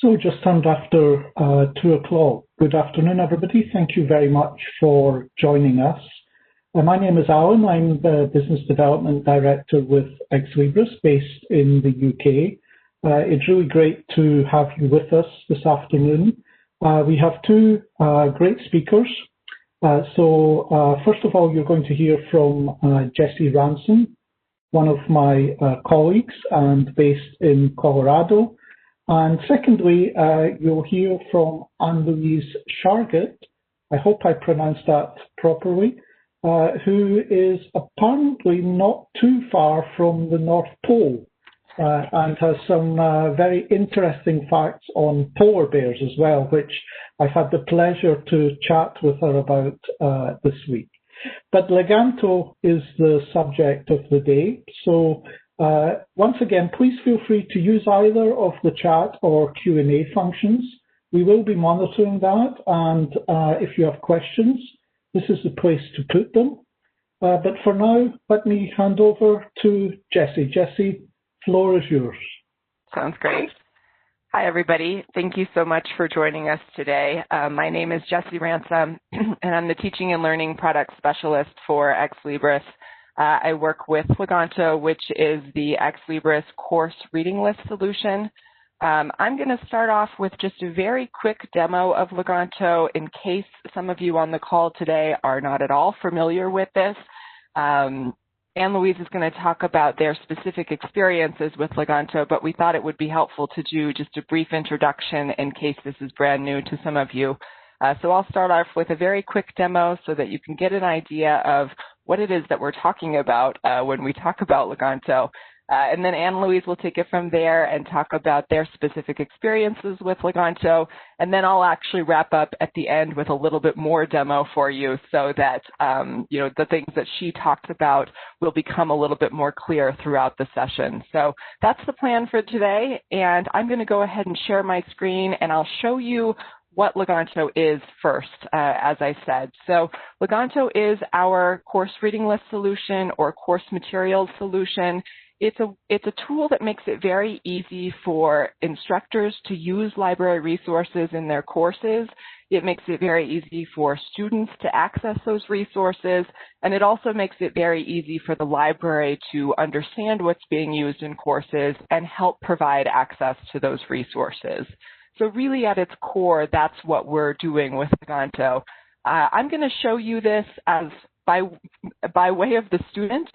So just turned after 2 o'clock. Good afternoon, everybody. Thank you very much for joining us. My name is Alan. I'm the Business Development Director with Ex Libris based in the UK. It's really great to have you with us this afternoon. We have two great speakers. First of all, you're going to hear from Jessie Ransom, one of my colleagues and based in Colorado. And secondly, you'll hear from Ann-Louise, I hope I pronounced that properly, who is apparently not too far from the North Pole and has some very interesting facts on polar bears as well, which I've had the pleasure to chat with her about this week. But Leganto is the subject of the day, so once again, please feel free to use either of the chat or Q&A functions. We will be monitoring that, and if you have questions, this is the place to put them. But for now, let me hand over to Jessie. Jessie, floor is yours. Sounds great. Hi, everybody. Thank you so much for joining us today. My name is Jessie Ransom, and I'm the Teaching and Learning Product Specialist for Ex Libris. I work with Leganto, which is the Ex Libris course reading list solution. I'm going to start off with just a very quick demo of Leganto in case some of you on the call today are not at all familiar with this. Ann-Louise is going to talk about their specific experiences with Leganto, but we thought it would be helpful to do just a brief introduction in case this is brand new to some of you. So I'll start off with a very quick demo so that you can get an idea of what it is that we're talking about when we talk about Leganto. And then Ann-Louise will take it from there and talk about their specific experiences with Leganto. And then I'll actually wrap up at the end with a little bit more demo for you so that, the things that she talked about will become a little bit more clear throughout the session. So that's the plan for today. And I'm going to go ahead and share my screen, and I'll show you what Leganto is first, as I said. So Leganto is our course reading list solution or course materials solution. It's a tool that makes it very easy for instructors to use library resources in their courses. It makes it very easy for students to access those resources, and it also makes it very easy for the library to understand what's being used in courses and help provide access to those resources. So really at its core, that's what we're doing with Leganto. I'm going to show you this as by way of the student.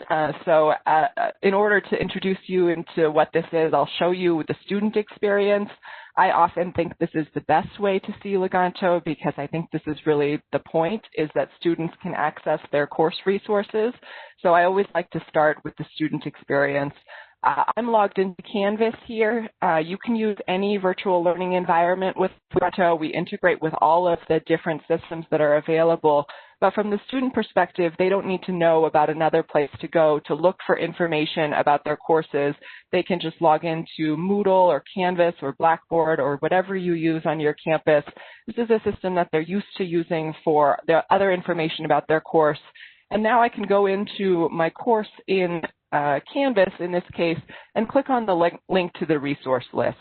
In order to introduce you into what this is, I'll show you the student experience. I often think this is the best way to see Leganto because I think this is really the point, is that students can access their course resources. So I always like to start with the student experience. I'm logged into Canvas here. You can use any virtual learning environment with Leganto. We integrate with all of the different systems that are available. But from the student perspective, they don't need to know about another place to go to look for information about their courses. They can just log into Moodle or Canvas or Blackboard or whatever you use on your campus. This is a system that they're used to using for their other information about their course. And now I can go into my course in Canvas, in this case, and click on the link to the resource list.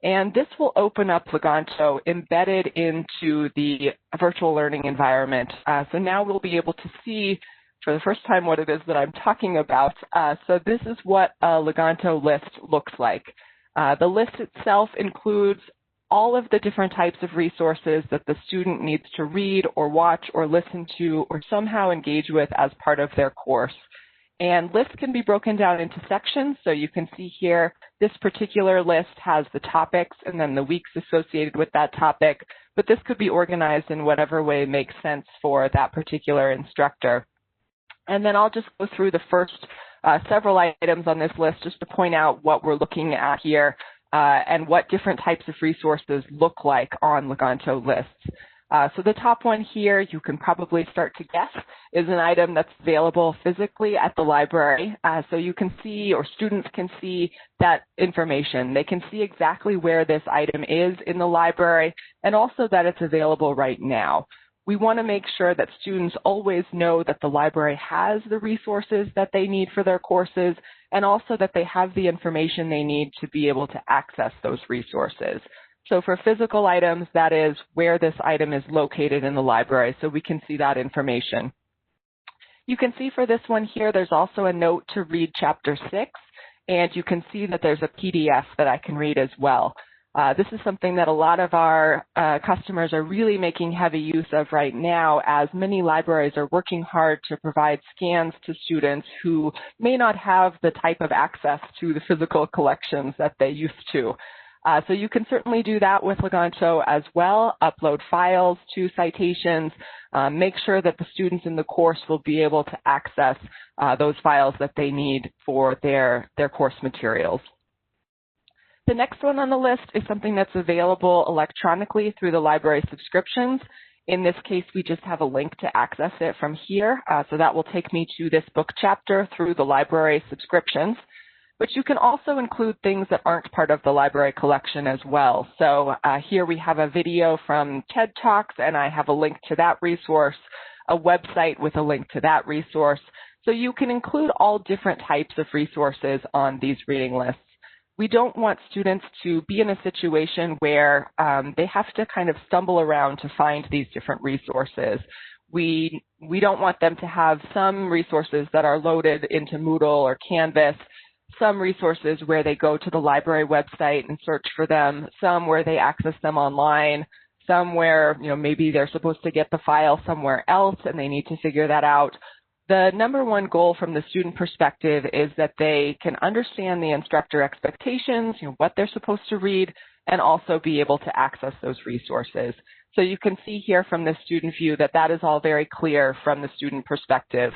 And this will open up Leganto embedded into the virtual learning environment. So now we'll be able to see for the first time what it is that I'm talking about. So this is what a Leganto list looks like. The list itself includes all of the different types of resources that the student needs to read or watch or listen to or somehow engage with as part of their course. And lists can be broken down into sections. So you can see here, this particular list has the topics and then the weeks associated with that topic. But this could be organized in whatever way makes sense for that particular instructor. And then I'll just go through the first several items on this list just to point out what we're looking at here and what different types of resources look like on Leganto lists. So the top one here, you can probably start to guess, is an item that's available physically at the library. So you can see, or students can see, that information. They can see exactly where this item is in the library and also that it's available right now. We want to make sure that students always know that the library has the resources that they need for their courses, and also that they have the information they need to be able to access those resources. So for physical items, that is where this item is located in the library, so we can see that information. You can see for this one here, there's also a note to read Chapter 6, and you can see that there's a PDF that I can read as well. This is something that a lot of our customers are really making heavy use of right now, as many libraries are working hard to provide scans to students who may not have the type of access to the physical collections that they used to. So you can certainly do that with Leganto as well, upload files to citations, make sure that the students in the course will be able to access those files that they need for their course materials. The next one on the list is something that's available electronically through the library subscriptions. In this case, we just have a link to access it from here. So that will take me to this book chapter through the library subscriptions. But you can also include things that aren't part of the library collection as well. So here we have a video from TED Talks, and I have a link to that resource, a website with a link to that resource. So you can include all different types of resources on these reading lists. We don't want students to be in a situation where they have to kind of stumble around to find these different resources. We don't want them to have some resources that are loaded into Moodle or Canvas, some resources where they go to the library website and search for them, some where they access them online, some where maybe they're supposed to get the file somewhere else and they need to figure that out. The number one goal from the student perspective is that they can understand the instructor expectations, what they're supposed to read, and also be able to access those resources. So you can see here from the student view that that is all very clear from the student perspective.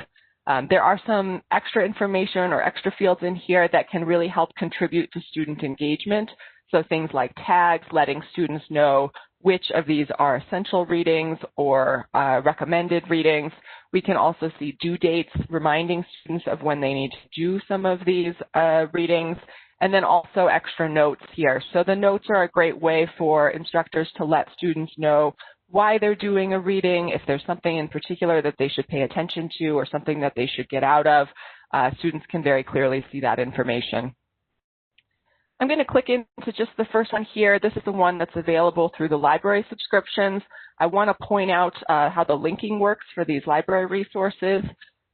There are some extra information or extra fields in here that can really help contribute to student engagement. So things like tags, letting students know which of these are essential readings or recommended readings. We can also see due dates, reminding students of when they need to do some of these readings, and then also extra notes here. So the notes are a great way for instructors to let students know why they're doing a reading, if there's something in particular that they should pay attention to or something that they should get out of. Students can very clearly see that information. I'm going to click into just the first one here. This is the one that's available through the library subscriptions. I want to point out how the linking works for these library resources.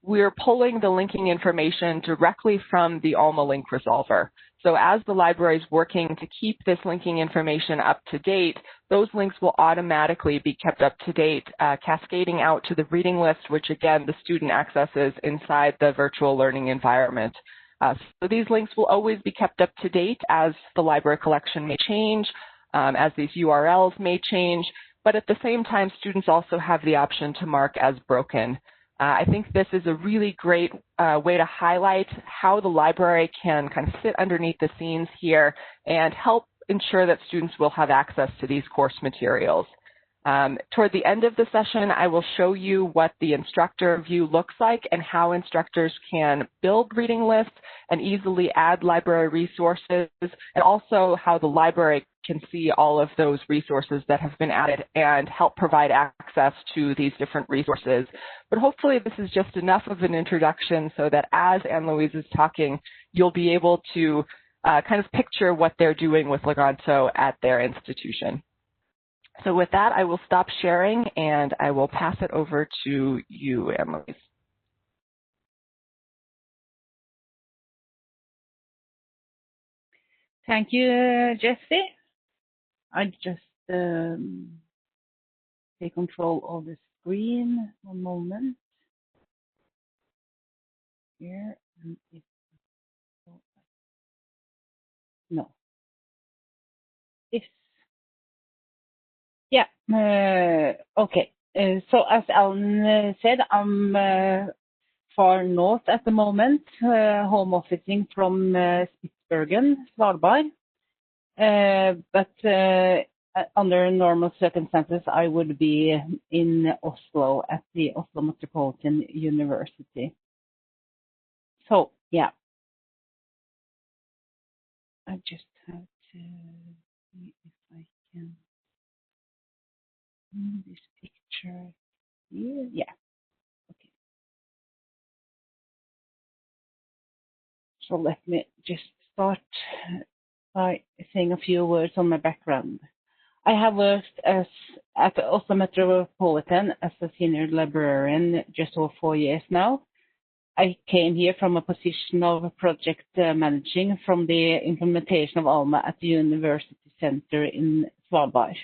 We're pulling the linking information directly from the Alma link resolver. So as the library is working to keep this linking information up to date, those links will automatically be kept up to date, cascading out to the reading list, which again, the student accesses inside the virtual learning environment. So these links will always be kept up to date as the library collection may change, as these URLs may change, but at the same time, students also have the option to mark as broken. I think this is a really great way to highlight how the library can kind of sit underneath the scenes here and help ensure that students will have access to these course materials. Toward the end of the session, I will show you what the instructor view looks like and how instructors can build reading lists and easily add library resources, and also how the library can see all of those resources that have been added and help provide access to these different resources. But hopefully this is just enough of an introduction so that as Ann-Louise is talking, you'll be able to kind of picture what they're doing with Leganto at their institution. So with that, I will stop sharing and I will pass it over to you, Ann-Louise. Thank you, Jessie. I just take control of the screen. One moment. Here. No. This. Yeah. Okay. So as Alan said, I'm far north at the moment, home officing from Spitsbergen, Svalbard. But under normal circumstances, I would be in Oslo at the Oslo Metropolitan University. So, yeah. I just have to see if I can move this picture here. Yeah. Okay. So let me just start by saying a few words on my background. I have worked at the Oslo Metropolitan as a senior librarian just over 4 years now. I came here from a position of project managing from the implementation of ALMA at the University Center in Svalbard.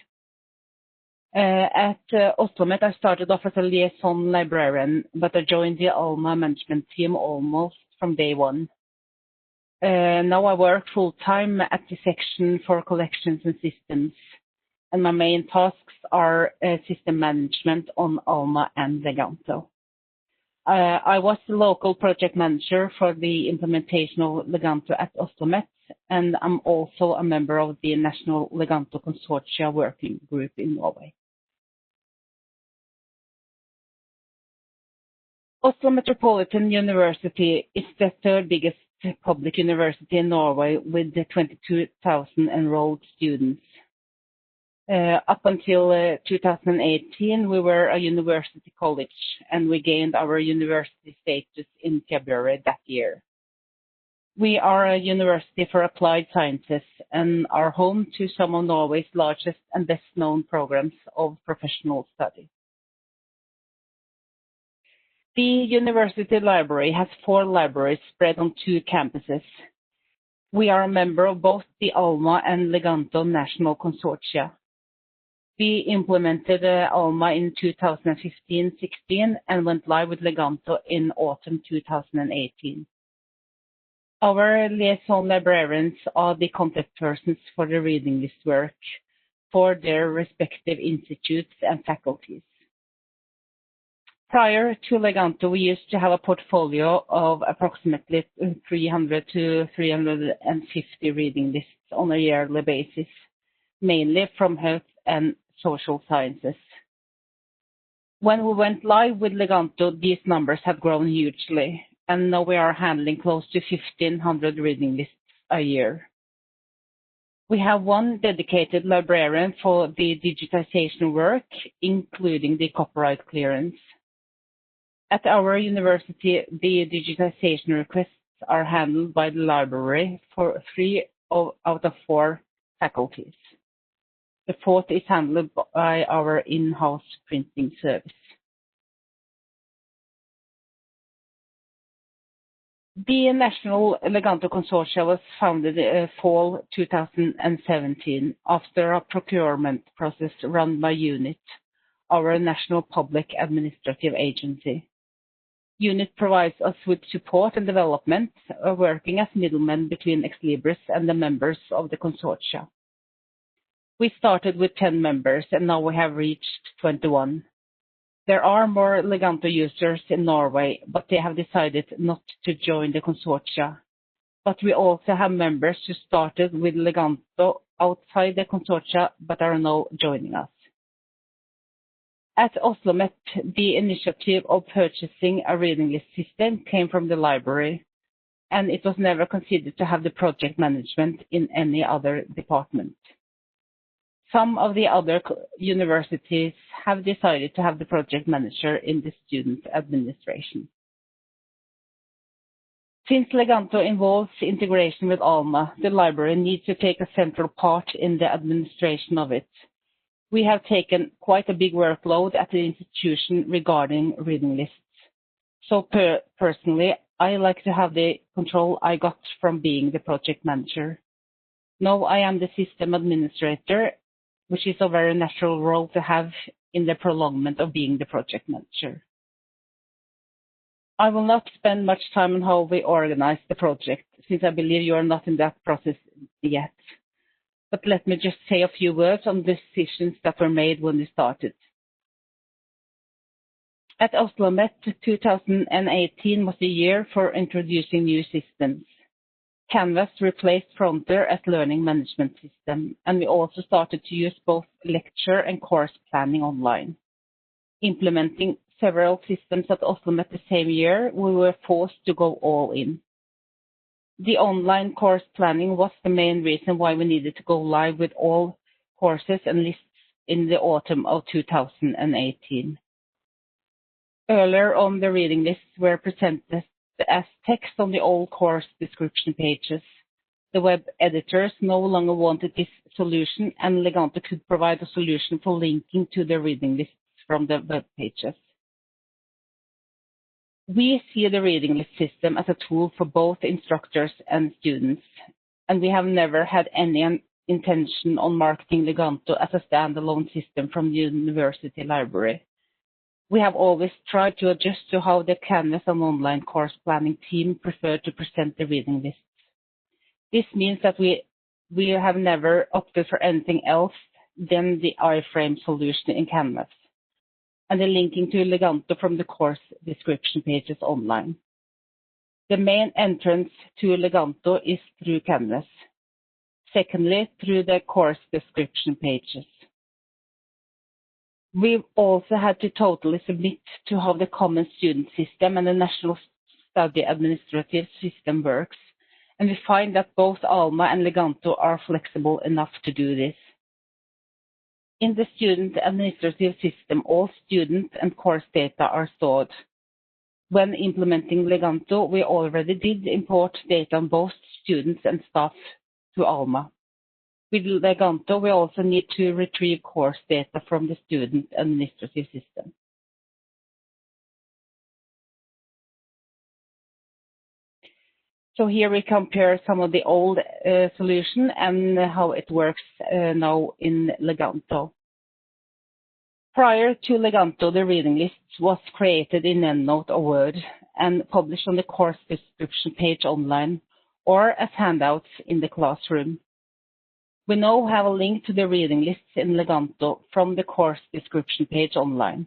At Oslo Met, I started off as a liaison librarian, but I joined the ALMA management team almost from day one. Now I work full-time at the section for collections and systems, and my main tasks are system management on ALMA and Leganto. I was the local project manager for the implementation of Leganto at Oslo Met, and I'm also a member of the National Leganto Consortia Working Group in Norway. Oslo Metropolitan University is the third biggest public university in Norway with 22,000 enrolled students. Up until 2018, we were a university college, and we gained our university status in February that year. We are a university for applied sciences and are home to some of Norway's largest and best-known programs of professional study. The university library has 4 libraries spread on 2 campuses. We are a member of both the ALMA and Leganto national consortia. We implemented ALMA in 2015-16 and went live with Leganto in autumn 2018. Our liaison librarians are the contact persons for the reading list work for their respective institutes and faculties. Prior to Leganto, we used to have a portfolio of approximately 300 to 350 reading lists on a yearly basis, mainly from health and social sciences. When we went live with Leganto, these numbers have grown hugely, and now we are handling close to 1,500 reading lists a year. We have one dedicated librarian for the digitization work, including the copyright clearance. At our university, the digitization requests are handled by the library for 3 out of 4 faculties. The 4th is handled by our in-house printing service. The National Leganto Consortia was founded in fall 2017 after a procurement process run by UNIT, our national public administrative agency. UNIT provides us with support and development, working as middlemen between Ex Libris and the members of the consortia. We started with 10 members, and now we have reached 21. There are more Leganto users in Norway, but they have decided not to join the consortia. But we also have members who started with Leganto outside the consortia, but are now joining us. At Oslo Met, the initiative of purchasing a reading list system came from the library, and it was never considered to have the project management in any other department. Some of the other universities have decided to have the project manager in the student administration. Since Leganto involves integration with ALMA, the library needs to take a central part in the administration of it. We have taken quite a big workload at the institution regarding reading lists. So personally, I like to have the control I got from being the project manager. Now I am the system administrator, which is a very natural role to have in the prolongment of being the project manager. I will not spend much time on how we organize the project, since I believe you are not in that process yet. But let me just say a few words on the decisions that were made when we started. At Oslo Met, 2018 was the year for introducing new systems. Canvas replaced Frontier as learning management system, and we also started to use both lecture and course planning online. Implementing several systems at Oslo Met the same year, we were forced to go all in. The online course planning was the main reason why we needed to go live with all courses and lists in the autumn of 2018. Earlier on, the reading lists were presented as text on the old course description pages, The web editors no longer wanted this solution, and Leganto could provide a solution for linking to the reading lists from the web pages. We see the reading list system as a tool for both instructors and students, and we have never had any intention on marketing Leganto as a standalone system from the university library. We have always tried to adjust to how the Canvas and online course planning team prefer to present the reading lists. This means that we have never opted for anything else than the iframe solution in Canvas and the linking to Leganto from the course description pages online. The main entrance to Leganto is through Canvas. Secondly, through the course description pages. We've also had to totally submit to how the Common Student System and the National Study Administrative System works, and we find that both Alma and Leganto are flexible enough to do this. In the Student Administrative System, all student and course data are stored. When implementing Leganto, we already did import data on both students and staff to Alma. With Leganto, we also need to retrieve course data from the Student Administrative System. So here we compare some of the old solution and how it works now in Leganto. Prior to Leganto, the reading list was created in EndNote or Word and published on the course description page online or as handouts in the classroom. We now have a link to the reading lists in Leganto from the course description page online.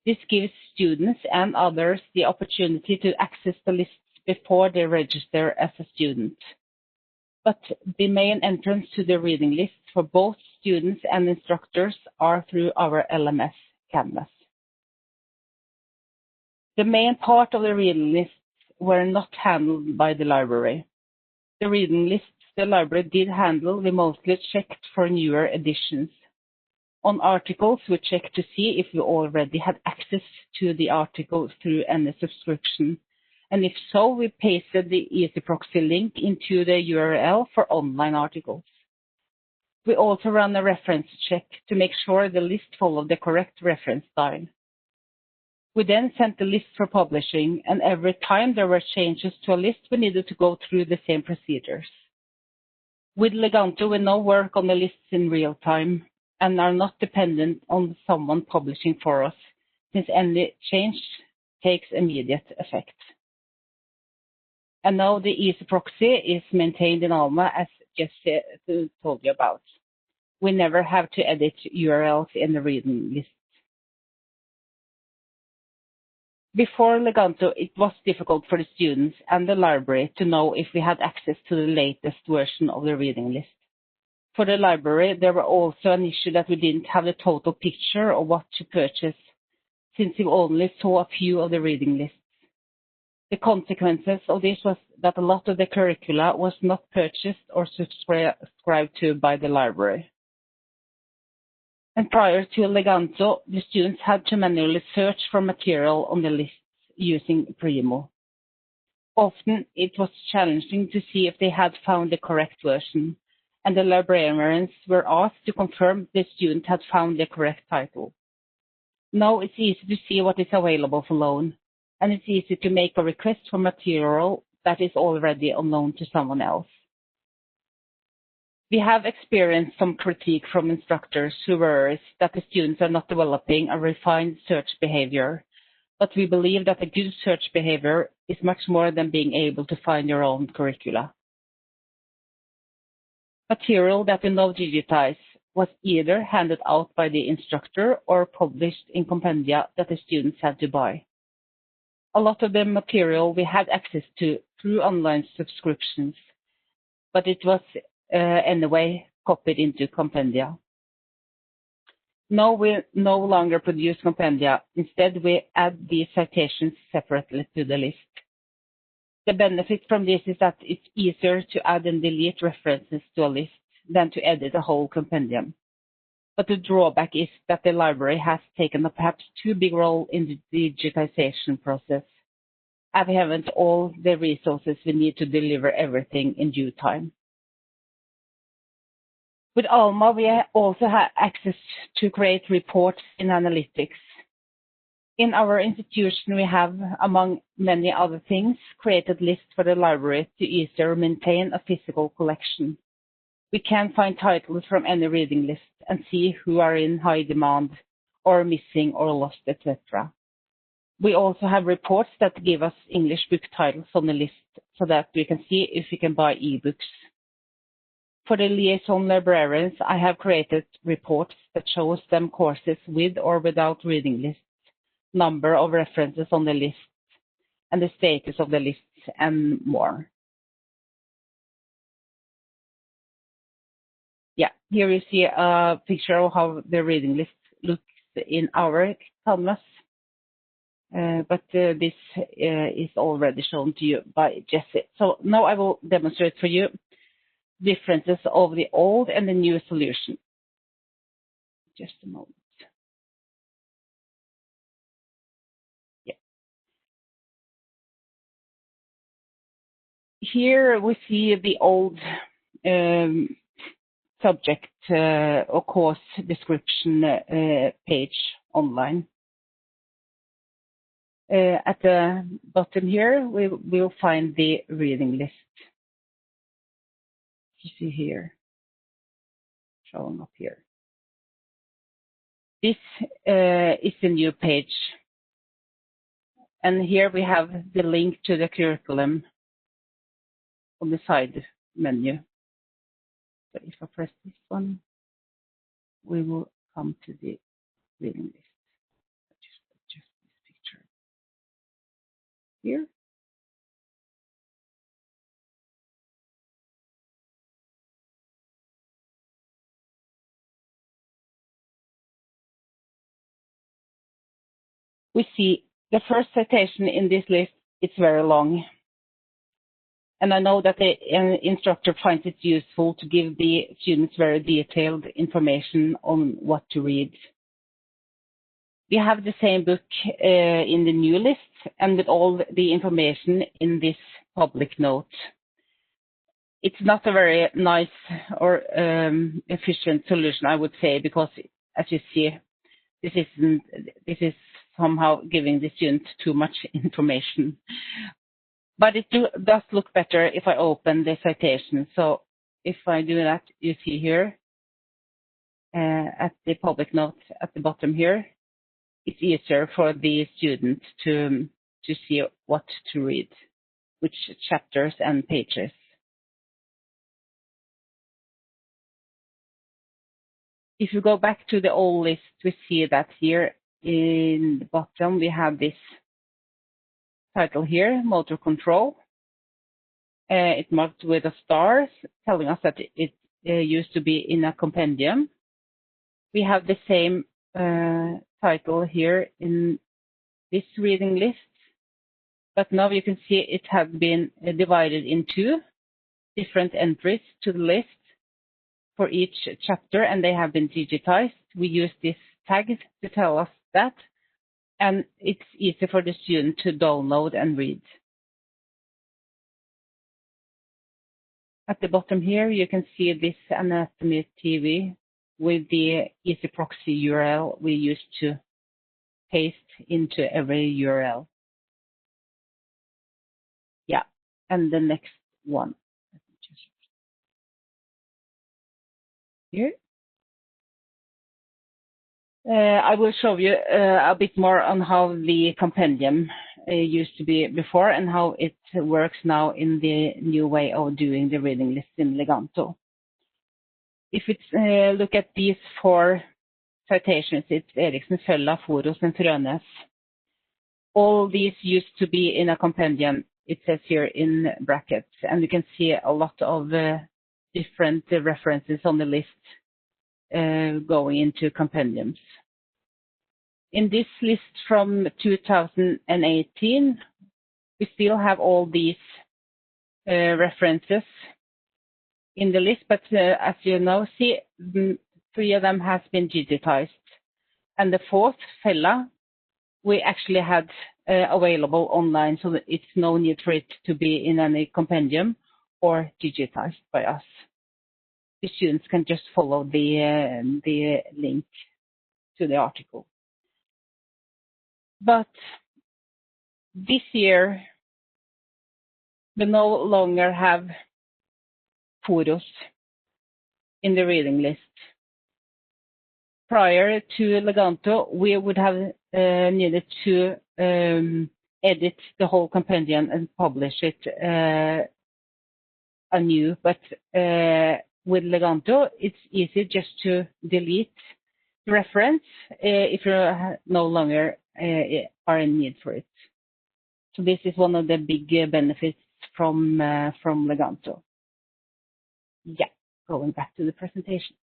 This gives students and others the opportunity to access the lists before they register as a student. But the main entrance to the reading lists for both students and instructors are through our LMS, Canvas. The main part of the reading lists were not handled by the library. The reading lists the library did handle, we mostly checked for newer editions. On articles, we checked to see if we already had access to the article through any subscription. And if so, we pasted the EasyProxy link into the URL for online articles. We also ran a reference check to make sure the list followed the correct reference style. We then sent the list for publishing, and every time there were changes to a list, we needed to go through the same procedures. With Leganto, we now work on the lists in real time and are not dependent on someone publishing for us, since any change takes immediate effect. And now the EasyProxy is maintained in Alma, as Jesse told you about. We never have to edit URLs in the reading list. Before Leganto, it was difficult for the students and the library to know if we had access to the latest version of the reading list. For the library, there were also an issue that we didn't have the total picture of what to purchase, since we only saw a few of the reading lists. The consequences of this was that a lot of the curricula was not purchased or subscribed to by the library. And prior to Leganto, the students had to manually search for material on the lists using Primo. Often, it was challenging to see if they had found the correct version, and the librarians were asked to confirm the student had found the correct title. Now it's easy to see what is available for loan, and it's easy to make a request for material that is already on loan to someone else. We have experienced some critique from instructors who worry that the students are not developing a refined search behavior, but we believe that a good search behavior is much more than being able to find your own curricula. Material that we now digitize was either handed out by the instructor or published in compendia that the students had to buy. A lot of the material we had access to through online subscriptions, but it was anyway copied into compendia. Now we no longer produce compendia. Instead, we add these citations separately to the list. The benefit from this is that it's easier to add and delete references to a list than to edit a whole compendium. But the drawback is that the library has taken a perhaps too big role in the digitization process, and we haven't all the resources we need to deliver everything in due time. With Alma, we also have access to create reports in analytics. In our institution, we have, among many other things, created lists for the library to easier maintain a physical collection. We can find titles from any reading list and see who are in high demand or missing or lost, etc. We also have reports that give us English book titles on the list so that we can see if we can buy ebooks. For the liaison librarians, I have created reports that shows them courses with or without reading lists, number of references on the list, and the status of the lists, and more. Yeah, here you see a picture of how the reading list looks in our canvas. But this is already shown to you by Jesse. So now I will demonstrate for you differences of the old and the new solution. Just a moment. Yeah. Here we see the old subject or course description page online. At the bottom here, we will find the reading list. You see here, showing up here. This is the new page. And here we have the link to the curriculum on the side menu. So if I press this one, we will come to the reading list. Just adjust this picture here. We see the first citation in this list, it's very long. And I know that the instructor finds it useful to give the students very detailed information on what to read. We have the same book in the new list and with all the information in this public note. It's not a very nice or efficient solution, I would say, because as you see, this is somehow giving the student too much information. But it does look better if I open the citation. So if I do that, you see here at the public note at the bottom here, it's easier for the student to see what to read, which chapters and pages. If you go back to the old list, we see that here in the bottom we have this title here, motor control. It's marked with a star, telling us that it used to be in a compendium. We have the same title here in this reading list, but now you can see it has been divided into different entries to the list for each chapter, and they have been digitized. We use this tag to tell us that, and it's easy for the student to download and read. At the bottom here, you can see this Anatomy TV with the easy proxy URL we used to paste into every URL. Yeah, and the next one. Here. I will show you a bit more on how the compendium used to be before and how it works now in the new way of doing the reading list in Leganto. If we look at these four citations, it's Eriksen, Fella, Foros, and Frønes. All these used to be in a compendium, it says here in brackets, and you can see a lot of different references on the list going into compendiums. In this list from 2018, we still have all these references in the list, but as you now see, 3 of them has been digitized. And the 4th, Fella, we actually had available online, so that it's no need for it to be in any compendium or digitized by us. the students can just follow the link to the article. But this year, we no longer have photos in the reading list. Prior to Leganto, we would have needed to edit the whole compendium and publish it anew. But with Leganto, it's easy just to delete the reference if you no longer are in need for it. So this is one of the big benefits from Leganto. Yeah, going back to the presentation.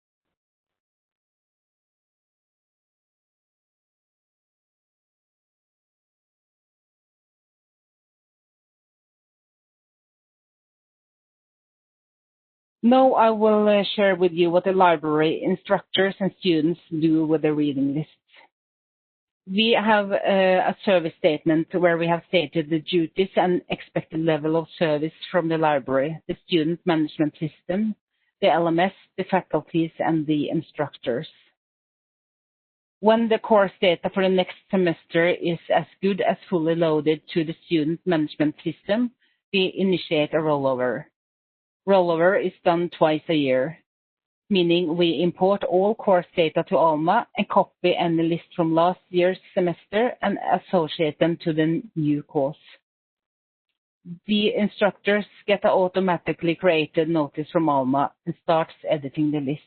Now I will share with you what the library instructors and students do with the reading lists. We have a service statement where we have stated the duties and expected level of service from the library, the student management system, the LMS, the faculties, and the instructors. When the course data for the next semester is as good as fully loaded to the student management system, we initiate a rollover. Rollover is done twice a year, meaning we import all course data to Alma and copy any list from last year's semester and associate them to the new course. The instructors get an automatically created notice from Alma and starts editing the list.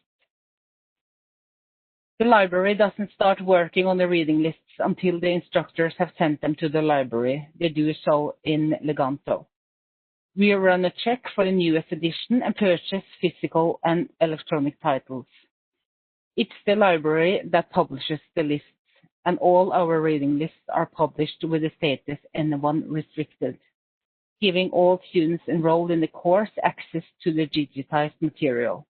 The library doesn't start working on the reading lists until the instructors have sent them to the library. They do so in Leganto. We run a check for the newest edition and purchase physical and electronic titles. It's the library that publishes the lists, and all our reading lists are published with the status N1 restricted, giving all students enrolled in the course access to the digitized material.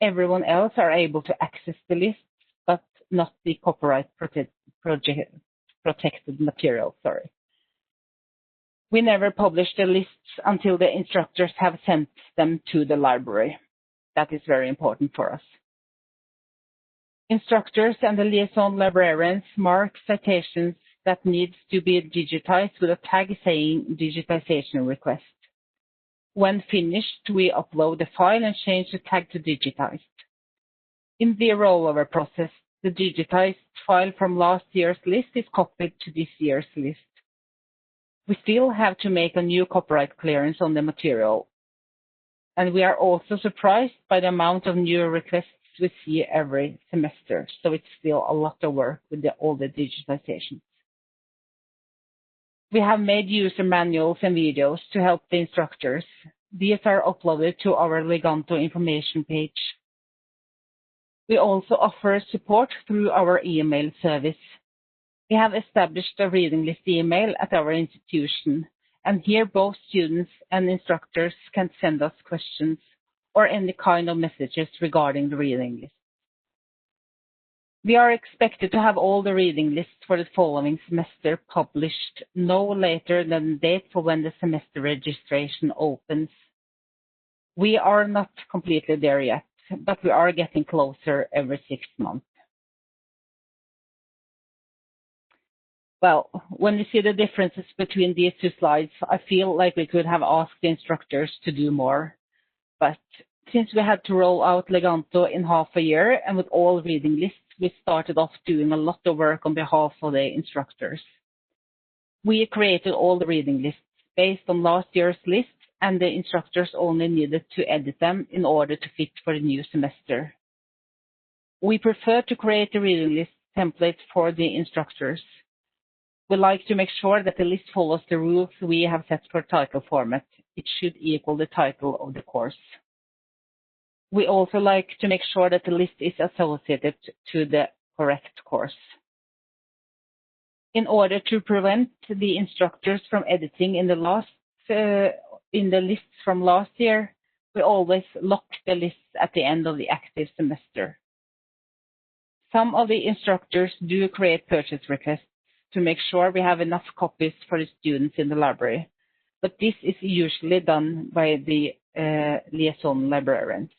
Everyone else are able to access the lists, but not the copyright protected material. We never publish the lists until the instructors have sent them to the library. That is very important for us. Instructors and the liaison librarians mark citations that needs to be digitized with a tag saying digitization request. When finished, we upload the file and change the tag to digitized. In the rollover process, the digitized file from last year's list is copied to this year's list. We still have to make a new copyright clearance on the material. And we are also surprised by the amount of new requests we see every semester. So it's still a lot of work with all the digitization. We have made user manuals and videos to help the instructors. These are uploaded to our Leganto information page. We also offer support through our email service. We have established a reading list email at our institution, and here both students and instructors can send us questions or any kind of messages regarding the reading list. We are expected to have all the reading lists for the following semester published no later than the date for when the semester registration opens. We are not completely there yet, but we are getting closer every 6 months. Well, when you see the differences between these two slides, I feel like we could have asked the instructors to do more. But since we had to roll out Leganto in half a year and with all reading lists, we started off doing a lot of work on behalf of the instructors. We created all the reading lists based on last year's list, and the instructors only needed to edit them in order to fit for the new semester. We prefer to create the reading list template for the instructors. We like to make sure that the list follows the rules we have set for title format. It should equal the title of the course. We also like to make sure that the list is associated to the correct course. In order to prevent the instructors from editing in the lists from last year, we always lock the lists at the end of the active semester. Some of the instructors do create purchase requests to make sure we have enough copies for the students in the library, but this is usually done by the liaison librarians.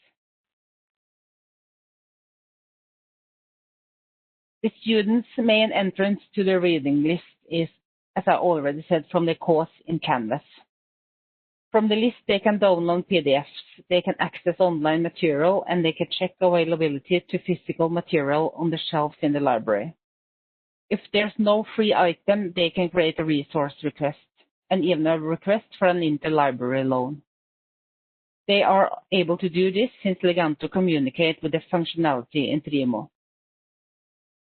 The students' main entrance to the reading list is, as I already said, from the course in Canvas. From the list, they can download PDFs, they can access online material, and they can check availability to physical material on the shelves in the library. If there's no free item, they can create a resource request and even a request for an interlibrary loan. They are able to do this since Leganto communicates with the functionality in Trimo.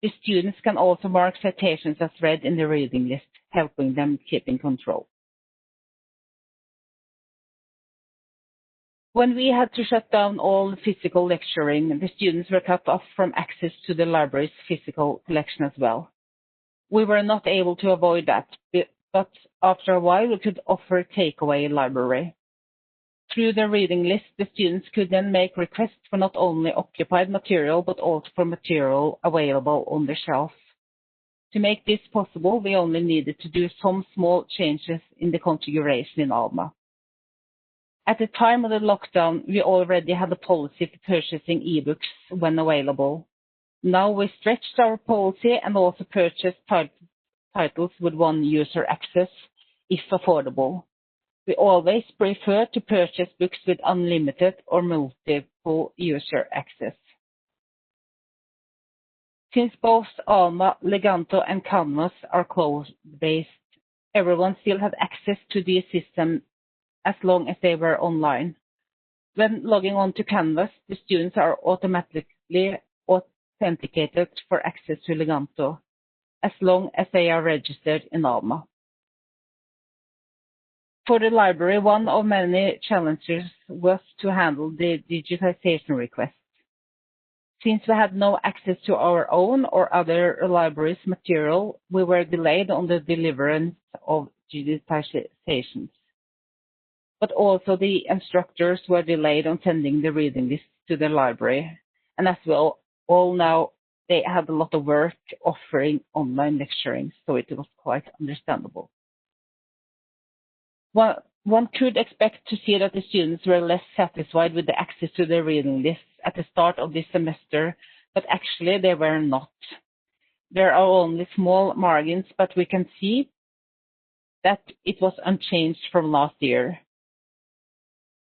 The students can also mark citations as read in the reading list, helping them keep in control. When we had to shut down all physical lecturing, the students were cut off from access to the library's physical collection as well. We were not able to avoid that, but after a while we could offer takeaway library. Through the reading list, the students could then make requests for not only occupied material, but also for material available on the shelf. To make this possible, we only needed to do some small changes in the configuration in Alma. At the time of the lockdown, we already had a policy for purchasing ebooks when available. Now we stretched our policy and also purchased titles with one user access, if affordable. We always prefer to purchase books with unlimited or multiple user access. Since both Alma, Leganto, and Canvas are cloud-based, everyone still had access to the system as long as they were online. When logging on to Canvas, the students are automatically authenticated for access to Leganto, as long as they are registered in Alma. For the library, one of many challenges was to handle the digitization request. Since we had no access to our own or other libraries' material, we were delayed on the deliverance of digitizations. But also the instructors were delayed on sending the reading list to the library. And as well, all now, they had a lot of work offering online lecturing, so it was quite understandable. One could expect to see that the students were less satisfied with the access to the reading lists at the start of this semester, but actually they were not. There are only small margins, but we can see that it was unchanged from last year.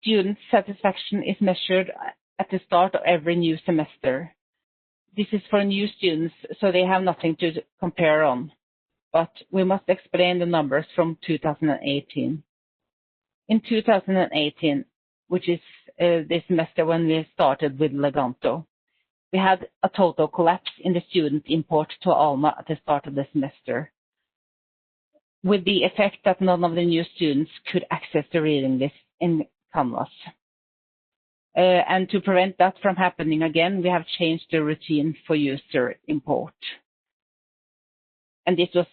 Student satisfaction is measured at the start of every new semester. This is for new students, so they have nothing to compare on. But we must explain the numbers from 2018. In 2018, which is the semester when we started with Leganto, we had a total collapse in the student import to Alma at the start of the semester, with the effect that none of the new students could access the reading list in Canvas. And to prevent that from happening again, we have changed the routine for user import. And this was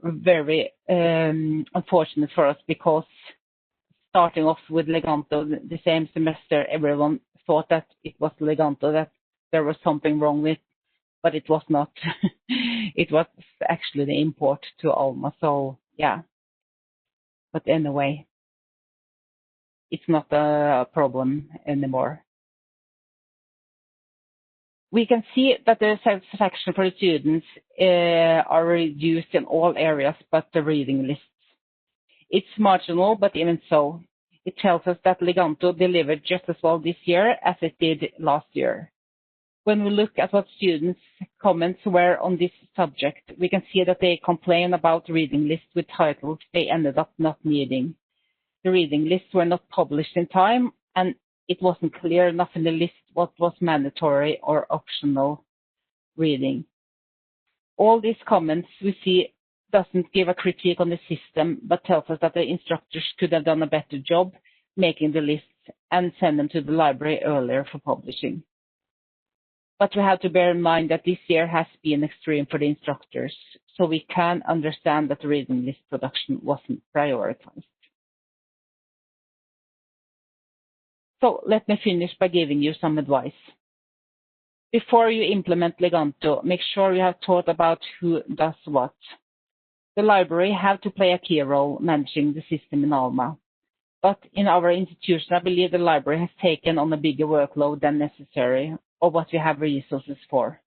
very unfortunate for us because starting off with Leganto the same semester, everyone thought that it was Leganto, that there was something wrong with, but it was not. It was actually the import to Alma. So yeah, but anyway, it's not a problem anymore. We can see that the satisfaction for the students are reduced in all areas but the reading lists. It's marginal, but even so, it tells us that Leganto delivered just as well this year as it did last year. When we look at what students' comments were on this subject, we can see that they complain about reading lists with titles they ended up not needing. The reading lists were not published in time, and it wasn't clear enough in the list what was mandatory or optional reading. All these comments we see doesn't give a critique on the system, but tells us that the instructors could have done a better job making the lists and send them to the library earlier for publishing. But we have to bear in mind that this year has been extreme for the instructors, so we can understand that the reading list production wasn't prioritized. So let me finish by giving you some advice. Before you implement Leganto, make sure you have thought about who does what. The library have to play a key role managing the system in Alma. But in our institution, I believe the library has taken on a bigger workload than necessary, or what we have resources for.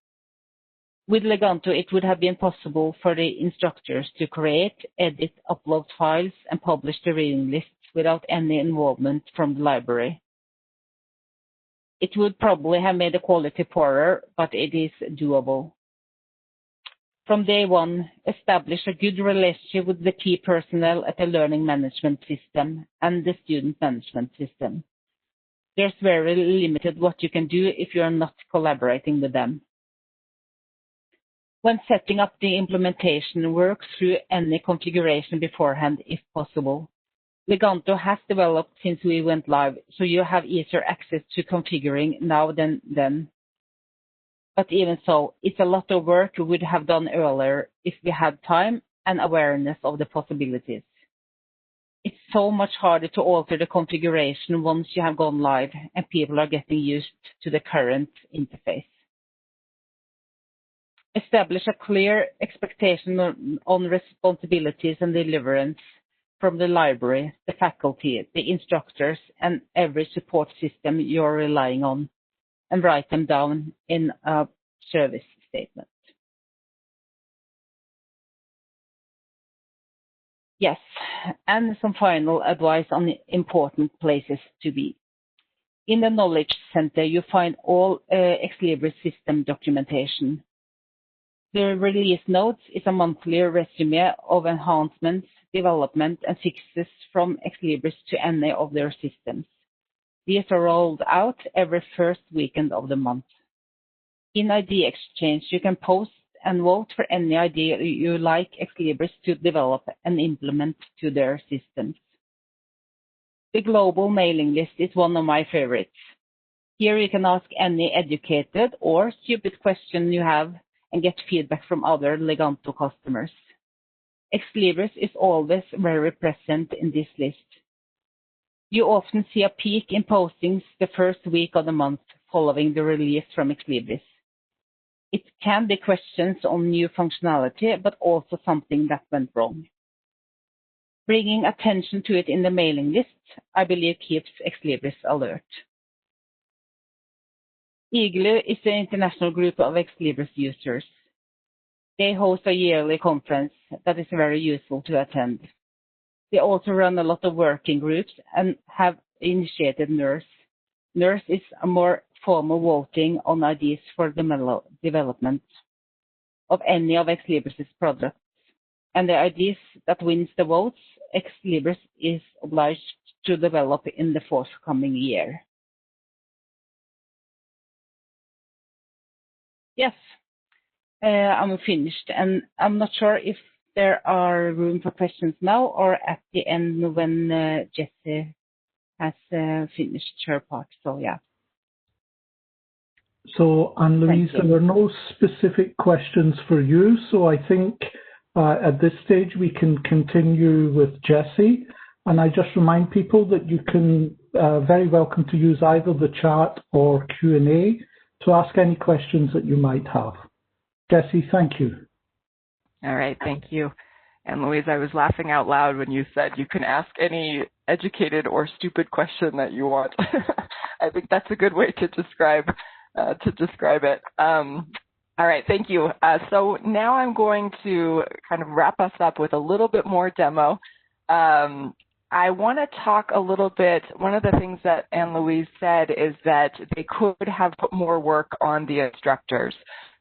With Leganto, it would have been possible for the instructors to create, edit, upload files, and publish the reading lists without any involvement from the library. It would probably have made the quality poorer, but it is doable. From day one, establish a good relationship with the key personnel at the learning management system and the student management system. There's very limited what you can do if you are not collaborating with them. When setting up the implementation, work through any configuration beforehand if possible. Leganto has developed since we went live, so you have easier access to configuring now than then. But even so, it's a lot of work we would have done earlier if we had time and awareness of the possibilities. It's so much harder to alter the configuration once you have gone live and people are getting used to the current interface. Establish a clear expectation on responsibilities and deliverance from the library, the faculty, the instructors, and every support system you're relying on, and write them down in a service statement. Yes, and some final advice on important places to be. In the Knowledge Center, you find all Ex Libris system documentation. The release notes is a monthly resume of enhancements, development, and fixes from Ex Libris to any of their systems. These are rolled out every first weekend of the month. In ID Exchange, you can post and vote for any idea you like Ex Libris to develop and implement to their systems. The global mailing list is one of my favorites. Here you can ask any educated or stupid question you have and get feedback from other Leganto customers. Ex Libris is always very present in this list. You often see a peak in postings the first week of the month following the release from Ex Libris. It can be questions on new functionality, but also something that went wrong. Bringing attention to it in the mailing list, I believe, keeps Ex Libris alert. Igloo is the international group of Ex Libris users. They host a yearly conference that is very useful to attend. They also run a lot of working groups and have initiated NERS. NERS is a more formal voting on ideas for the development of any of Ex Libris' products. And the ideas that wins the votes, Ex Libris is obliged to develop in the forthcoming year. Yes, I'm finished, and I'm not sure if there are room for questions now or at the end when Jessie has finished her part. So yeah. So Ann-Louise, there were no specific questions for you, so I think at this stage we can continue with Jessie. And I just remind people that you can very welcome to use either the chat or Q&A to ask any questions that you might have. Jessie, thank you. All right, thank you. And Louise, I was laughing out loud when you said you can ask any educated or stupid question that you want. I think that's a good way to describe it. All right, thank you. So now I'm going to kind of wrap us up with a little bit more demo. I want to talk a little bit, one of the things that Ann-Louise said is that they could have put more work on the instructors.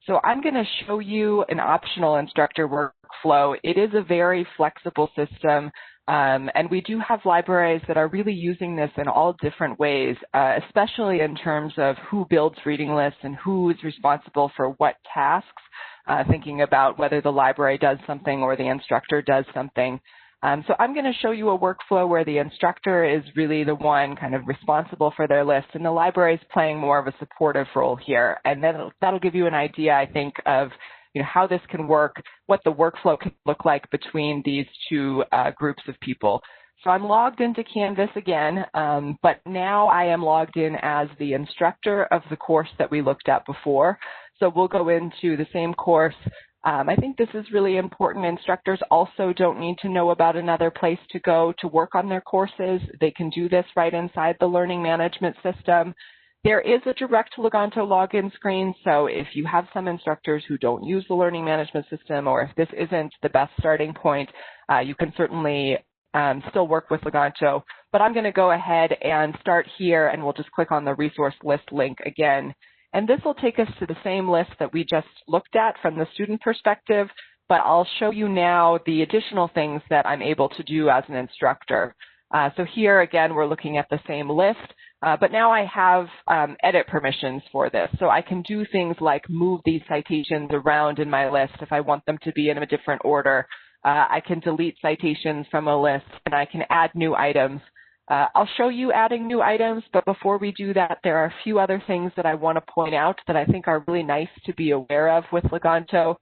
So I'm going to show you an optional instructor workflow. It is a very flexible system, and we do have libraries that are really using this in all different ways, especially in terms of who builds reading lists and who is responsible for what tasks, thinking about whether the library does something or the instructor does something. So I'm going to show you a workflow where the instructor is really the one kind of responsible for their list, and the library is playing more of a supportive role here. And then that'll give you an idea, I think, of how this can work, what the workflow can look like between these two groups of people. So I'm logged into Canvas again, but now I am logged in as the instructor of the course that we looked at before. So we'll go into the same course. I think this is really important. Instructors also don't need to know about another place to go to work on their courses. They can do this right inside the learning management system. There is a direct Leganto login screen, so if you have some instructors who don't use the learning management system, or if this isn't the best starting point, you can certainly still work with Leganto. But I'm going to go ahead and start here, and we'll just click on the resource list link again. And this will take us to the same list that we just looked at from the student perspective, but I'll show you now the additional things that I'm able to do as an instructor. So here, again, we're looking at the same list, but now I have edit permissions for this. So I can do things like move these citations around in my list if I want them to be in a different order. I can delete citations from a list, and I can add new items. I'll show you adding new items, but before we do that, there are a few other things that I want to point out that I think are really nice to be aware of with Leganto.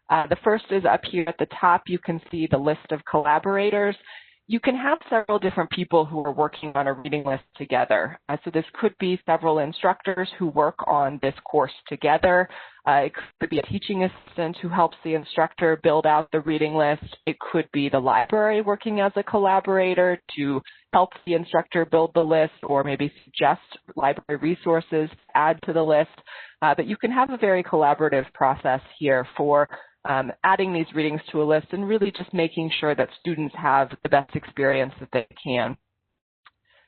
The first is up here at the top, you can see the list of collaborators. You can have several different people who are working on a reading list together. So this could be several instructors who work on this course together. It could be a teaching assistant who helps the instructor build out the reading list. It could be the library working as a collaborator to help the instructor build the list, or maybe suggest library resources to add to the list. But you can have a very collaborative process here for adding these readings to a list and really just making sure that students have the best experience that they can.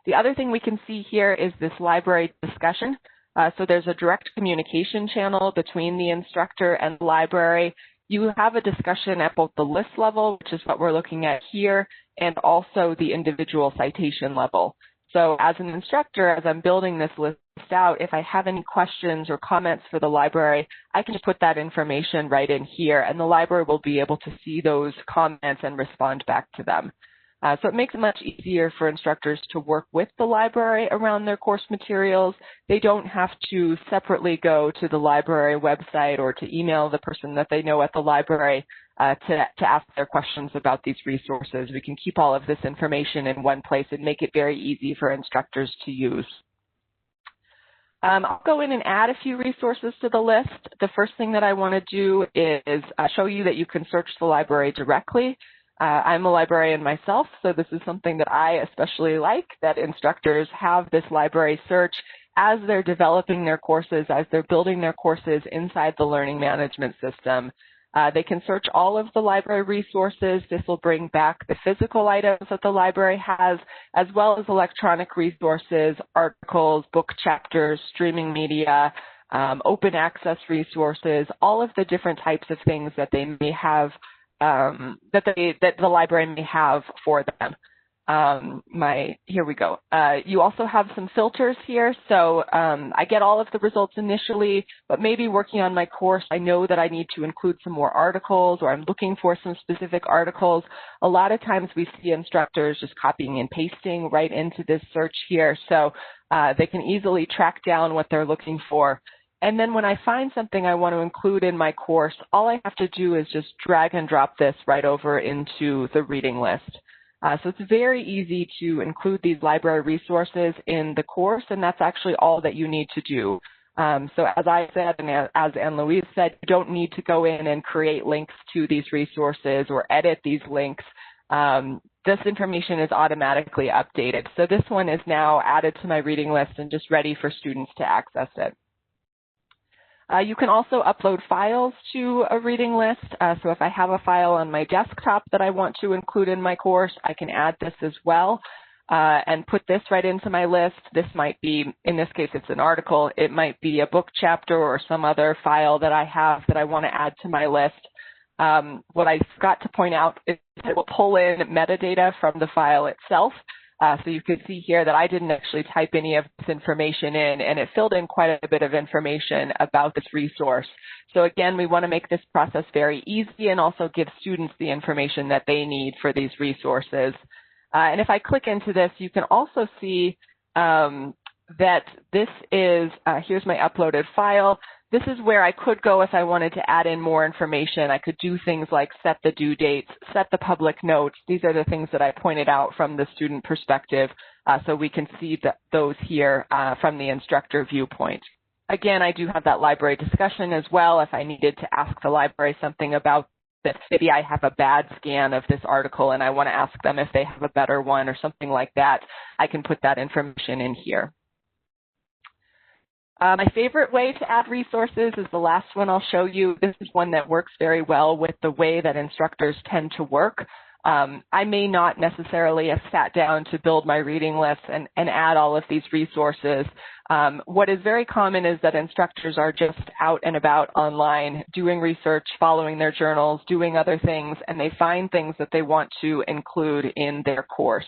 The other thing we can see here is this library discussion. So there's a direct communication channel between the instructor and the library. You have a discussion at both the list level, which is what we're looking at here, and also the individual citation level. So as an instructor, as I'm building this list out, if I have any questions or comments for the library, I can just put that information right in here, and the library will be able to see those comments and respond back to them. So it makes it much easier for instructors to work with the library around their course materials. They don't have to separately go to the library website or to email the person that they know at the library to ask their questions about these resources. We can keep all of this information in one place and make it very easy for instructors to use. I'll go in and add a few resources to the list. The first thing that I want to do is show you that you can search the library directly. I'm a librarian myself, so this is something that I especially like, that instructors have this library search as they're developing their courses, as they're building their courses inside the learning management system. They can search all of the library resources. This will bring back the physical items that the library has, as well as electronic resources, articles, book chapters, streaming media, open access resources, all of the different types of things that they may have, that the library may have for them. Here we go. You also have some filters here. So I get all of the results initially, but maybe working on my course, I know that I need to include some more articles, or I'm looking for some specific articles. A lot of times we see instructors just copying and pasting right into this search here. So they can easily track down what they're looking for. And then when I find something I want to include in my course, all I have to do is just drag and drop this right over into the reading list. So it's very easy to include these library resources in the course, and that's actually all that you need to do. So as I said, and as Ann-Louise said, you don't need to go in and create links to these resources or edit these links. This information is automatically updated. So this one is now added to my reading list and just ready for students to access it. You can also upload files to a reading list. So if I have a file on my desktop that I want to include in my course, I can add this as well and put this right into my list. This might be, in this case, it's an article. It might be a book chapter or some other file that I have that I want to add to my list. What I forgot to point out is it will pull in metadata from the file itself. So you can see here that I didn't actually type any of this information in, and it filled in quite a bit of information about this resource. So again, we want to make this process very easy and also give students the information that they need for these resources. And if I click into this, you can also see that this is, here's my uploaded file. This is where I could go if I wanted to add in more information. I could do things like set the due dates, set the public notes. These are the things that I pointed out from the student perspective, so we can see those here from the instructor viewpoint. Again, I do have that library discussion as well if I needed to ask the library something about this. Maybe I have a bad scan of this article and I want to ask them if they have a better one or something like that. I can put that information in here. My favorite way to add resources is the last one I'll show you. This is one that works very well with the way that instructors tend to work. I may not necessarily have sat down to build my reading list and add all of these resources. What is very common is that instructors are just out and about online, doing research, following their journals, doing other things, and they find things that they want to include in their course.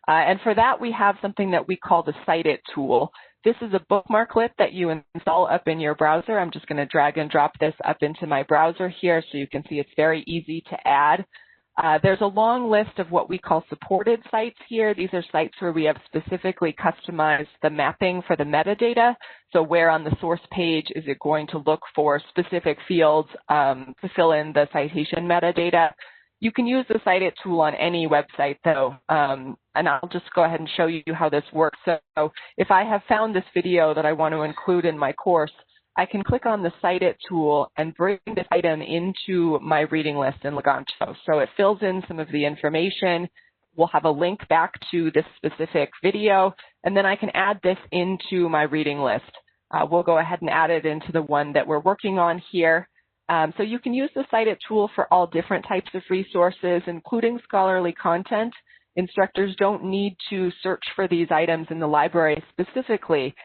And for that, we have something that we call the Cite It tool. This is a bookmarklet that you install up in your browser. I'm just going to drag and drop this up into my browser here so you can see it's very easy to add. There's a long list of what we call supported sites here. These are sites where we have specifically customized the mapping for the metadata. So where on the source page is it going to look for specific fields to fill in the citation metadata. You can use the Cite It tool on any website, though, and I'll just go ahead and show you how this works. So if I have found this video that I want to include in my course, I can click on the Cite It tool and bring this item into my reading list in Leganto. So it fills in some of the information. We'll have a link back to this specific video, and then I can add this into my reading list. We'll go ahead and add it into the one that we're working on here. So you can use the Cite It tool for all different types of resources, including scholarly content. Instructors don't need to search for these items in the library specifically.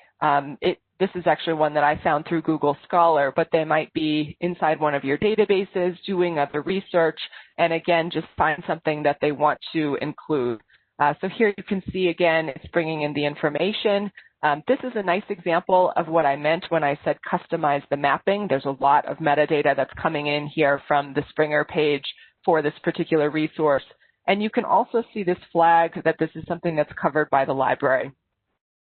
This is actually one that I found through Google Scholar, but they might be inside one of your databases doing other research, and again, just find something that they want to include. So here you can see, again, it's bringing in the information. This is a nice example of what I meant when I said customize the mapping. There's a lot of metadata that's coming in here from the Springer page for this particular resource. And you can also see this flag that this is something that's covered by the library.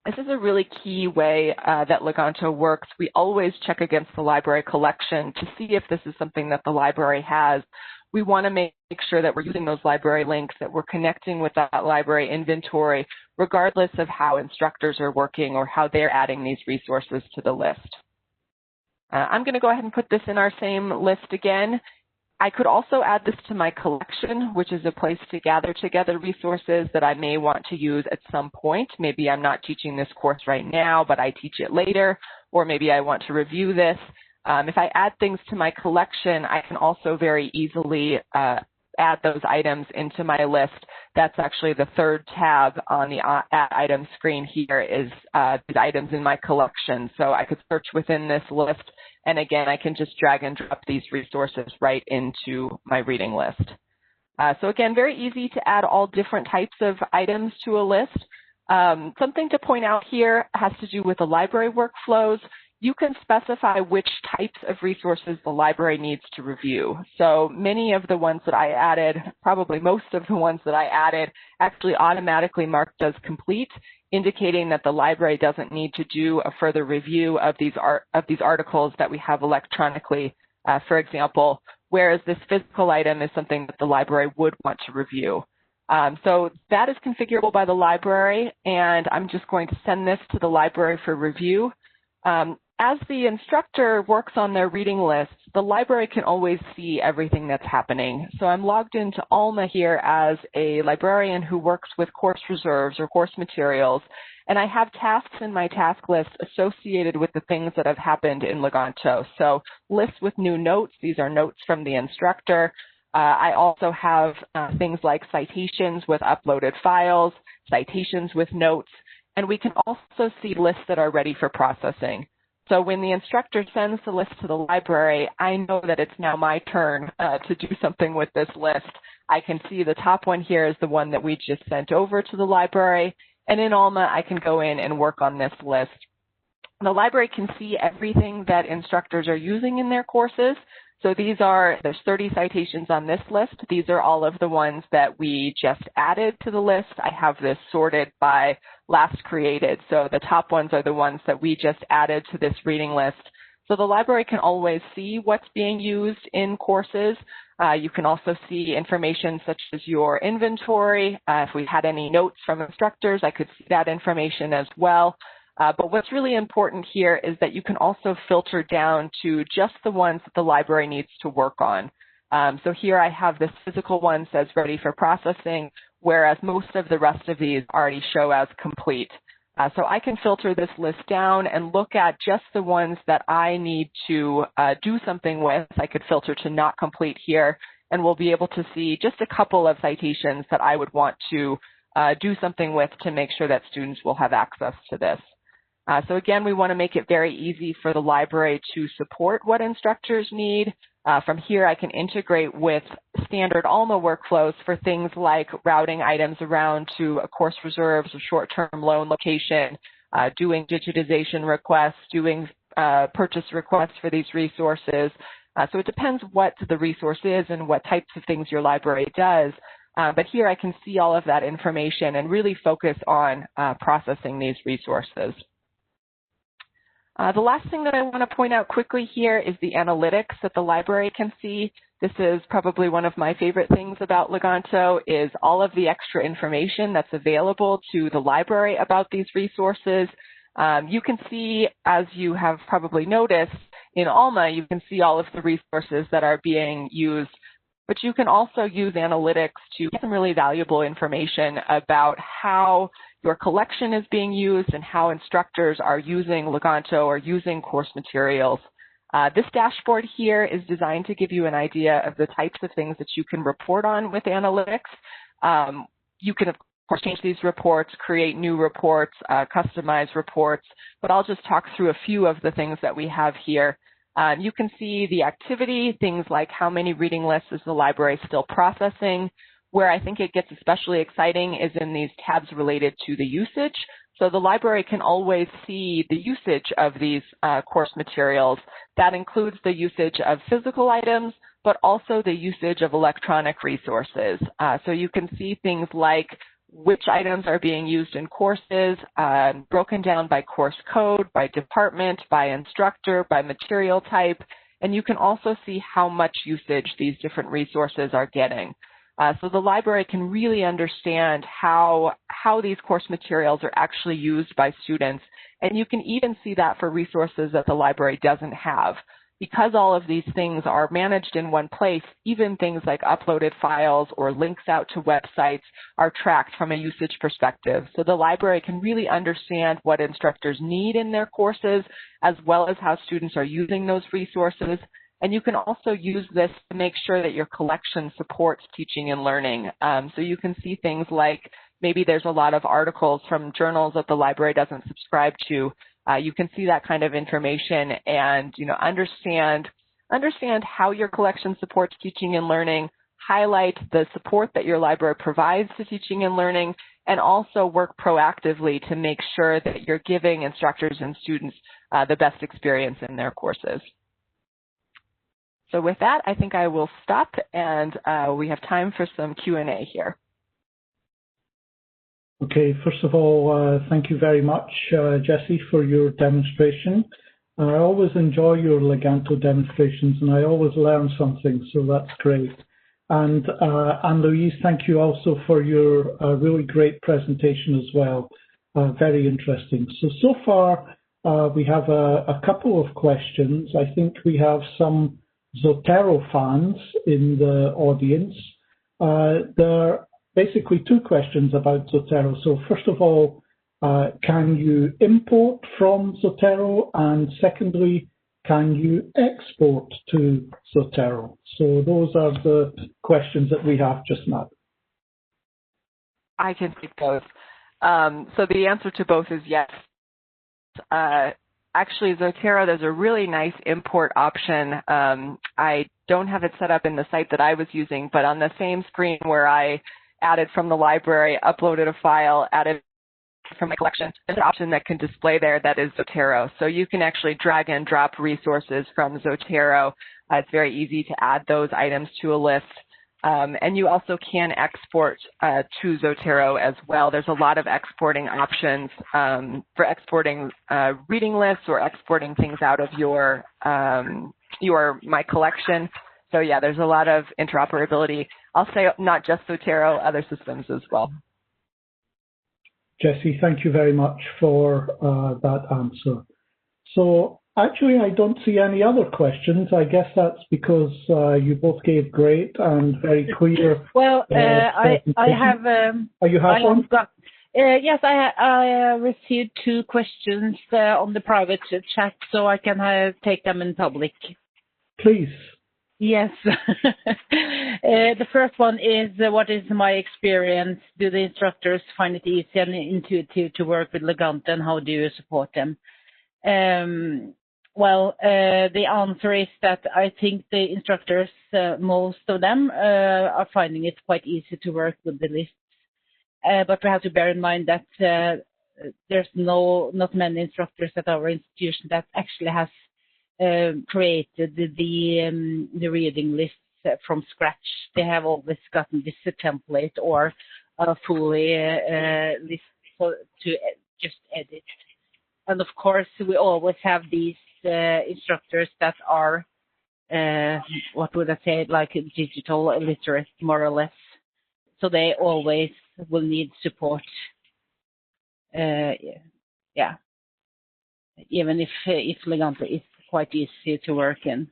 This is a really key way that Leganto works. We always check against the library collection to see if this is something that the library has. We want to make sure that we're using those library links, that we're connecting with that library inventory, regardless of how instructors are working or how they're adding these resources to the list. I'm going to go ahead and put this in our same list again. I could also add this to my collection, which is a place to gather together resources that I may want to use at some point. Maybe I'm not teaching this course right now, but I teach it later, or maybe I want to review this. If I add things to my collection, I can also very easily add those items into my list. That's actually the third tab on the Add Items screen here is these items in my collection. So I could search within this list, and again, I can just drag and drop these resources right into my reading list. So again, very easy to add all different types of items to a list. Something to point out here has to do with the library workflows. You can specify which types of resources the library needs to review. So many of the ones that I added, probably most of the ones that I added, actually automatically marked as complete, indicating that the library doesn't need to do a further review of these articles that we have electronically, for example, whereas this physical item is something that the library would want to review. So that is configurable by the library, and I'm just going to send this to the library for review. As the instructor works on their reading lists, the library can always see everything that's happening. So I'm logged into Alma here as a librarian who works with course reserves or course materials, and I have tasks in my task list associated with the things that have happened in Leganto. So lists with new notes, these are notes from the instructor. I also have things like citations with uploaded files, citations with notes, and we can also see lists that are ready for processing. So when the instructor sends the list to the library, I know that it's now my turn to do something with this list. I can see the top one here is the one that we just sent over to the library, and in Alma, I can go in and work on this list. The library can see everything that instructors are using in their courses. So there's 30 citations on this list. These are all of the ones that we just added to the list. I have this sorted by last created. So the top ones are the ones that we just added to this reading list. So the library can always see what's being used in courses. You can also see information such as your inventory. If we had any notes from instructors, I could see that information as well. But what's really important here is that you can also filter down to just the ones that the library needs to work on. So here I have this physical one says ready for processing, whereas most of the rest of these already show as complete. So I can filter this list down and look at just the ones that I need to do something with. I could filter to not complete here, and we'll be able to see just a couple of citations that I would want to do something with to make sure that students will have access to this. So again, we want to make it very easy for the library to support what instructors need. From here, I can integrate with standard ALMA workflows for things like routing items around to a course reserves or short-term loan location, doing digitization requests, doing purchase requests for these resources. So it depends what the resource is and what types of things your library does. But here I can see all of that information and really focus on processing these resources. The last thing that I want to point out quickly here is the analytics that the library can see. This is probably one of my favorite things about Leganto is all of the extra information that's available to the library about these resources. You can see, as you have probably noticed, in ALMA, you can see all of the resources that are being used, but you can also use analytics to get some really valuable information about how your collection is being used and how instructors are using Leganto or using course materials. This dashboard here is designed to give you an idea of the types of things that you can report on with analytics. You can, of course, change these reports, create new reports, customize reports, but I'll just talk through a few of the things that we have here. You can see the activity, things like how many reading lists is the library still processing. Where I think it gets especially exciting is in these tabs related to the usage. So the library can always see the usage of these course materials. That includes the usage of physical items, but also the usage of electronic resources. So you can see things like which items are being used in courses, broken down by course code, by department, by instructor, by material type, and you can also see how much usage these different resources are getting. So the library can really understand how these course materials are actually used by students, and you can even see that for resources that the library doesn't have. Because all of these things are managed in one place, even things like uploaded files or links out to websites are tracked from a usage perspective. So the library can really understand what instructors need in their courses, as well as how students are using those resources. And you can also use this to make sure that your collection supports teaching and learning. So you can see things like maybe there's a lot of articles from journals that the library doesn't subscribe to. You can see that kind of information and understand how your collection supports teaching and learning, highlight the support that your library provides to teaching and learning, and also work proactively to make sure that you're giving instructors and students the best experience in their courses. So with that, I think I will stop, and we have time for some Q&A here. Okay, first of all, thank you very much, Jessie, for your demonstration. I always enjoy your Leganto demonstrations, and I always learn something, so that's great. And Ann-Louise, thank you also for your really great presentation as well. Very interesting. So far, we have a couple of questions. I think we have some Zotero fans in the audience. There are basically two questions about Zotero. So first of all, can you import from Zotero? And secondly, can you export to Zotero? So those are the questions that we have just now. I can take those. So the answer to both is yes. Actually, Zotero, there's a really nice import option. I don't have it set up in the site that I was using, but on the same screen where I added from the library, uploaded a file, added from my collection, there's an option that can display there that is Zotero. So you can actually drag and drop resources from Zotero. It's very easy to add those items to a list. And you also can export to Zotero as well. There's a lot of exporting options for exporting reading lists or exporting things out of your My Collection. So yeah, there's a lot of interoperability. I'll say not just Zotero, other systems as well. Jessie, thank you very much for that answer. So actually, I don't see any other questions. I guess that's because you both gave great and very clear. Well, I have. Oh, you have one? Yes, I received 2 questions on the private chat, so I can take them in public. Please. Yes. The first one is, what is my experience? Do the instructors find it easy and intuitive to work with Leganto, and how do you support them? Well, the answer is that I think the instructors, most of them, are finding it quite easy to work with the lists. But we have to bear in mind that there's not many instructors at our institution that actually has created the reading lists from scratch. They have always gotten this template or a fully list to just edit. And of course, we always have these instructors that are, what would I say, like digital illiterate, more or less. So they always will need support. Yeah, even if Leganto is quite easy to work in.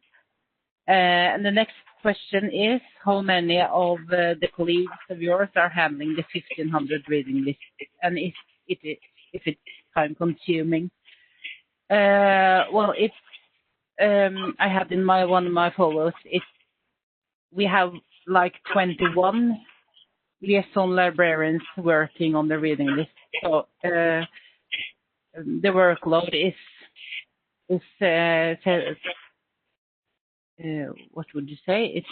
And the next question is, how many of the colleagues of yours are handling the 1500 reading list, and if it's time consuming? Well, it's I have in one of my follows. We have like 21 liaison librarians working on the reading list. So the workload is what would you say? It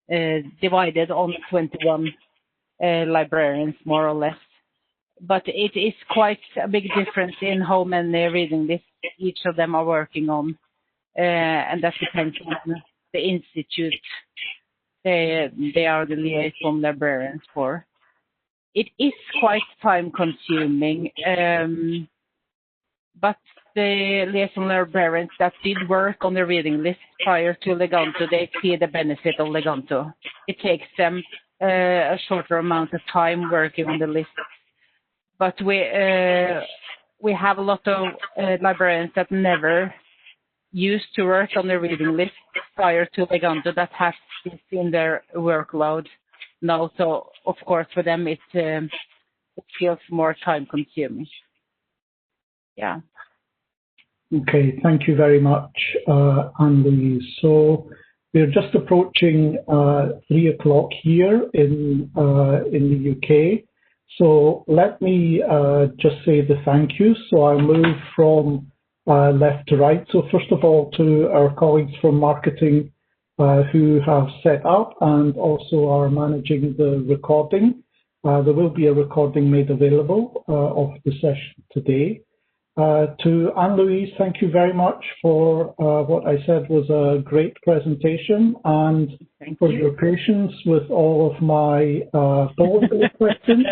is divided on 21 librarians, more or less. But it is quite a big difference in how many reading lists each of them are working on, and that depends on the institute they are the liaison librarians for. It is quite time consuming, but the liaison librarians that did work on the reading list prior to Leganto, they see the benefit of Leganto. It takes them a shorter amount of time working on the list. But we have a lot of librarians that never used to work on the reading list prior to Leganto that have this in their workload now. So of course for them it feels more time consuming. Yeah. Okay, thank you very much, Ann-Louise. So we're just approaching 3 o'clock here in the UK. So let me just say the thank you. So I'll move from left to right. So first of all, to our colleagues from marketing who have set up and also are managing the recording. There will be a recording made available of the session today. To Ann-Louise, thank you very much for what I said was a great presentation, and for your patience with all of my bullet questions,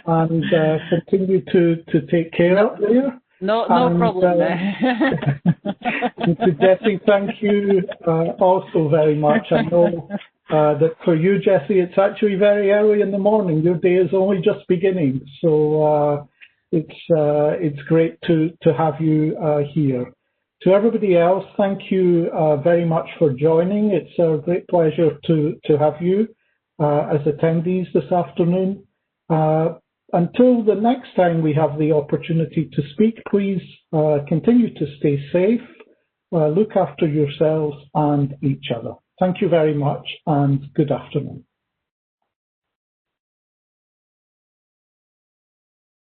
and continue to take care up there. No problem. And to Jessie, thank you also very much. I know that for you, Jessie, it's actually very early in the morning. Your day is only just beginning, so it's great to have you here. To everybody else, thank you very much for joining. It's a great pleasure to have you as attendees this afternoon. Until the next time we have the opportunity to speak, please continue to stay safe, look after yourselves and each other. Thank you very much, and good afternoon.